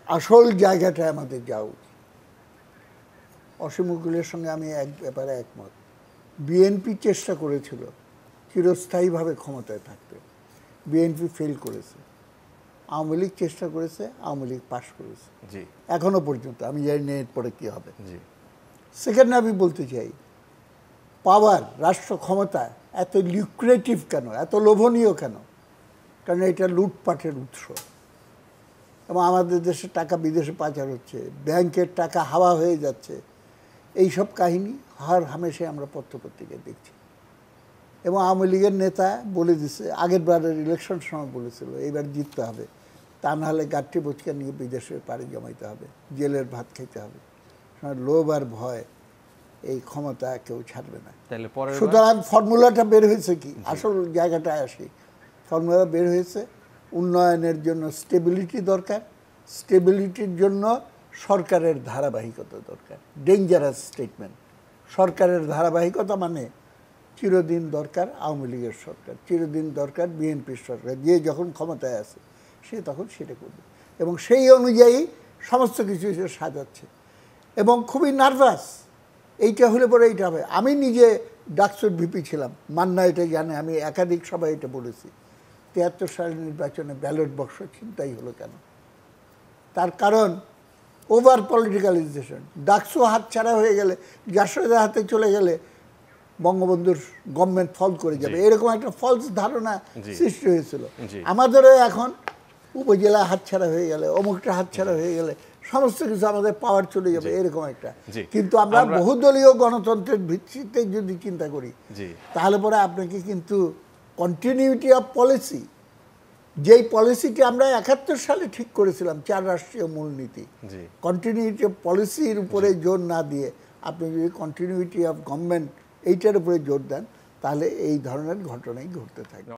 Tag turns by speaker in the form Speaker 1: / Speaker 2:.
Speaker 1: আসল জায়গাটায় আমাদের যাওয়া উচিত। অসীম উকিলের সঙ্গে আমি এক ব্যাপারে একমত। বিএনপি চেষ্টা করেছিল চিরস্থায়ীভাবে ক্ষমতায় থাকতে, বিএনপি ফেল করেছে। আওয়ামী লীগ চেষ্টা করেছে, আওয়ামী লীগ পাশ করেছে এখনো পর্যন্ত। আমি জানি না এরপরে কী হবে। সেকেন্ড আমি বলতে চাই, পাওয়ার, রাষ্ট্র ক্ষমতা এত লিউক্রেটিভ কেন, এত লোভনীয় কেন? কারণ এটা লুটপাটের উৎস, এবং আমাদের দেশে টাকা বিদেশে পাচার হচ্ছে, ব্যাংকের টাকা হাওয়া হয়ে যাচ্ছে। এইসব কাহিনী হর হামেশে আমরা পত্রপত্রিকায় দেখছি। এবং আওয়ামী লীগের নেতা বলে দিছে, আগের বারের ইলেকশন সময় বলেছিল এইবার জিততে হবে, তা নাহলে গাঠটি বচকা নিয়ে বিদেশে পাড়ি জমাইতে হবে, জেলের ভাত খেতে হবে। লোভ আর ভয় এই ক্ষমতা কেউ ছাড়বে না। সুতরাং ফর্মুলাটা বের হয়েছে কি, আসল জায়গাটায় আসি। ফর্মুলা বের হয়েছে, উন্নয়নের জন্য স্টেবিলিটি দরকার, স্টেবিলিটির জন্য সরকারের ধারাবাহিকতা দরকার। Dangerous statement. সরকারের ধারাবাহিকতা মানে চিরদিন দরকার আওয়ামী লীগের সরকার, চিরদিন দরকার বিএনপির সরকার। যে যখন ক্ষমতায় আছে সে তখন সেটা করবে, এবং সেই অনুযায়ী সমস্ত কিছু সে সাজাচ্ছে, এবং খুবই নার্ভাস। এইটা হলে পরে এইটা হবে। আমি নিজে ডাকসুর ভিপি ছিলাম, মান্না এটা জানে, আমি একাধিক সবাই এটা বলেছি। ৭৩ সালের নির্বাচনে ব্যালট বক্স ছিনতাই হলো কেন? তার কারণ ওভার পলিটিক্যালাইজেশন। ডাকসু হাতছাড়া হয়ে গেলে, জাসদের হাতে চলে গেলে বঙ্গবন্ধুর গভর্নমেন্ট ফল করে যাবে, এরকম একটা ফলস ধারণা সৃষ্টি হয়েছিল। আমাদেরও এখন উপজেলা হাতছাড়া হয়ে গেলে, অমুকটা হাতছাড়া হয়ে গেলে সমস্ত কিছু আমাদের পাওয়ার চলে যাবে, এরকম একটা। কিন্তু আমরা বহুদলীয় গণতন্ত্রের ভিত্তিতে যদি চিন্তা করি, তাহলে পরে আপনাকে কিন্তু কন্টিনিউটি অফ পলিসি, যেই পলিসিটি আমরা ৭১ সালে ঠিক করেছিলাম, ৪ রাষ্ট্রীয় মূলনীতি, কন্টিনিউটি অফ পলিসির উপরে জোর না দিয়ে আপনি যদি কন্টিনিউটি অফ গভর্নমেন্ট এইটার উপরে জোর দেন, তাহলে এই ধরনের ঘটনাই ঘটতে থাকে।